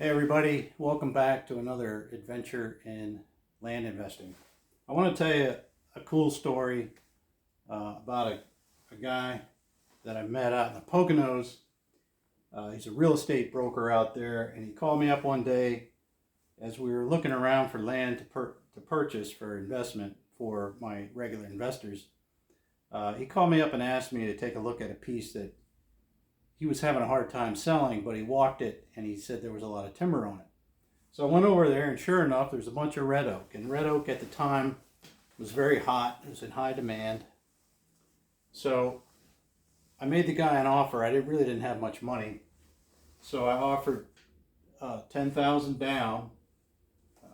Hey everybody, welcome back to another adventure in land investing. I want to tell you a cool story about a guy that I met out in the Poconos. He's a real estate broker out there, and he called me up one day as we were looking around for land to purchase for investment for my regular investors. He called me up and asked me to take a look at a piece that he was having a hard time selling, but he walked it and he said there was a lot of timber on it. So I went over there, and sure enough, there's a bunch of red oak. And red oak at the time was very hot. It was in high demand. So I made the guy an offer. I really didn't have much money. So I offered $10,000 down,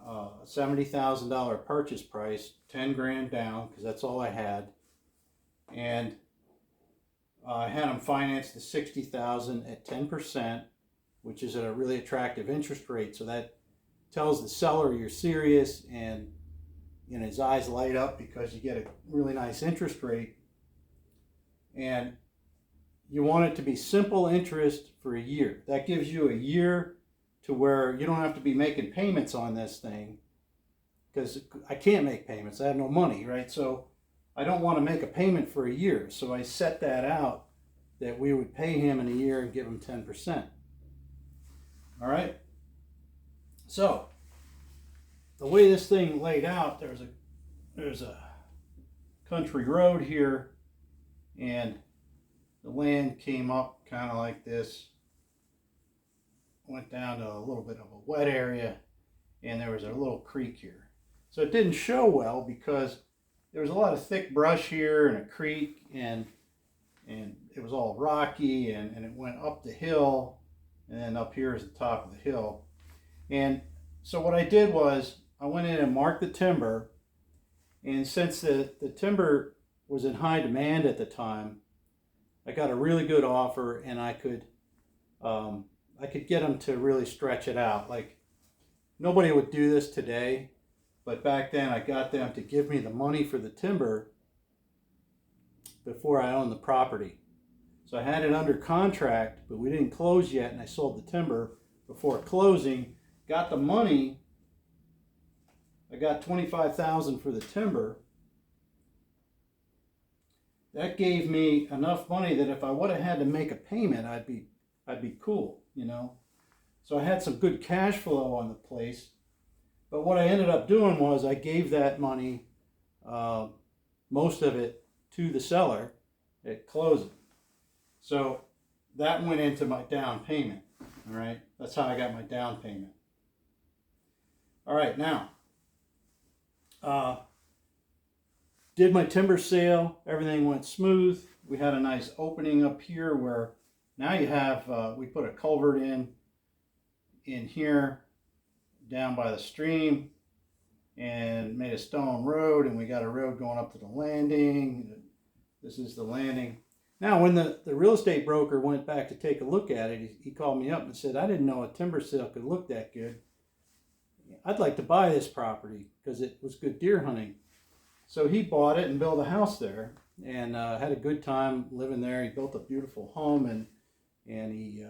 a $70,000 purchase price, 10 grand down, because that's all I had. And I had him finance the $60,000 at 10%, which is at a really attractive interest rate. So that tells the seller you're serious, and his eyes light up because you get a really nice interest rate. And you want it to be simple interest for a year. That gives you a year to where you don't have to be making payments on this thing, because I can't make payments. I have no money, right? So I don't want to make a payment for a year. So I set that out that we would pay him in a year and give him 10%. All right. So the way this thing laid out, there's a country road here, and the land came up kind of like this, went down to a little bit of a wet area, and there was a little creek here. So it didn't show well because there was a lot of thick brush here and a creek, and it was all rocky, and it went up the hill, and then up here is the top of the hill. And so what I did was I went in and marked the timber, and since the timber was in high demand at the time, I got a really good offer, and I could get them to really stretch it out. Like, nobody would do this today, but back then I got them to give me the money for the timber before I owned the property. So I had it under contract, but we didn't close yet, and I sold the timber before closing, got the money. I got $25,000 for the timber. That gave me enough money that if I would have had to make a payment, I'd be cool, So I had some good cash flow on the place. But what I ended up doing was I gave that money, most of it, to the seller at closing. So that went into my down payment. All right, that's how I got my down payment. All right, now did my timber sale. Everything went smooth. We had a nice opening up here where now you have we put a culvert in here down by the stream, and made a stone road, and we got a road going up to the landing. This is the landing. Now, when the real estate broker went back to take a look at it, he called me up and said, I didn't know a timber sale could look that good. I'd like to buy this property because it was good deer hunting. So he bought it and built a house there, and had a good time living there. He built a beautiful home, and he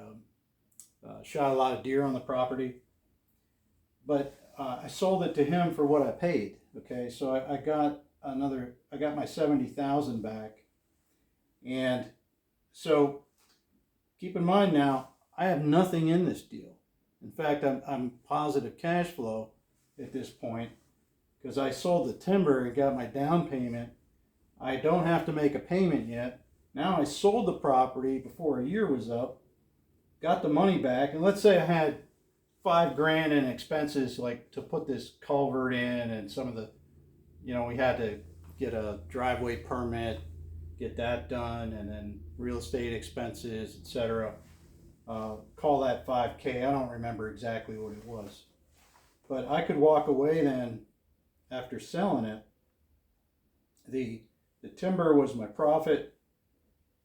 shot a lot of deer on the property. But I sold it to him for what I paid. Okay, so I got my $70,000 back. And so keep in mind now, I have nothing in this deal. In fact, I'm positive cash flow at this point because I sold the timber and got my down payment. I don't have to make a payment yet. Now I sold the property before a year was up, got the money back, and let's say I had $5 grand in expenses, like to put this culvert in, and some of the, we had to get a driveway permit, get that done, and then real estate expenses, etc. Call that $5K. I don't remember exactly what it was, but I could walk away then after selling it. The timber was my profit,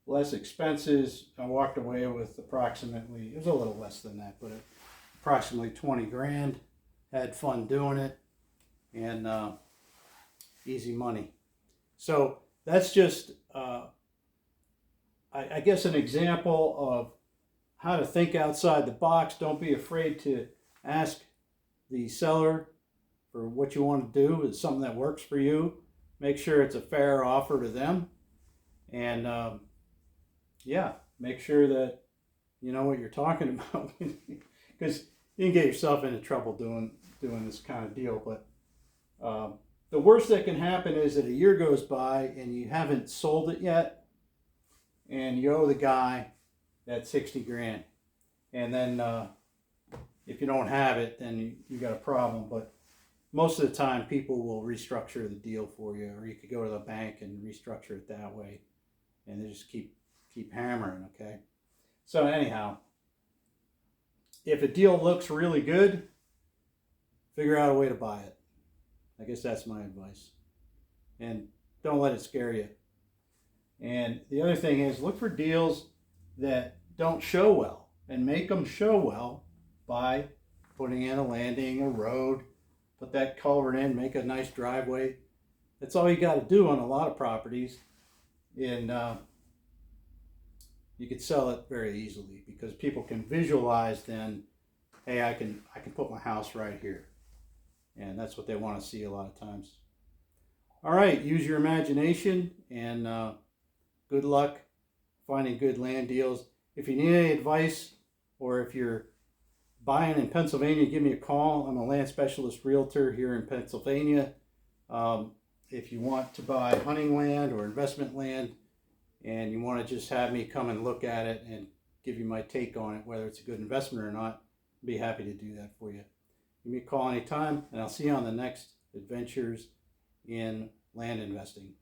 less expenses. I walked away with approximately, it was a little less than that, but approximately 20 grand. Had fun doing it, and easy money. So that's just, I guess, an example of how to think outside the box. Don't be afraid to ask the seller for what you want to do. Is something that works for you. Make sure it's a fair offer to them, and yeah, make sure that you know what you're talking about, because you can get yourself into trouble doing this kind of deal. But the worst that can happen is that a year goes by and you haven't sold it yet, and you owe the guy that 60 grand, and then if you don't have it, then you got a problem. But most of the time, people will restructure the deal for you, or you could go to the bank and restructure it that way, and they just keep hammering. Okay. So anyhow, if a deal looks really good, figure out a way to buy it. I guess that's my advice. And don't let it scare you. And the other thing is, look for deals that don't show well, and make them show well by putting in a landing, a road, put that culvert in, make a nice driveway. That's all you got to do on a lot of properties. And you could sell it very easily, because people can visualize then, hey, I can put my house right here. And that's what they want to see a lot of times. All right, use your imagination, and good luck finding good land deals. If you need any advice, or if you're buying in Pennsylvania, give me a call. I'm a land specialist realtor here in Pennsylvania. If you want to buy hunting land or investment land, and you want to just have me come and look at it and give you my take on it, whether it's a good investment or not, I'd be happy to do that for you. Give me a call anytime, and I'll see you on the next adventures in land investing.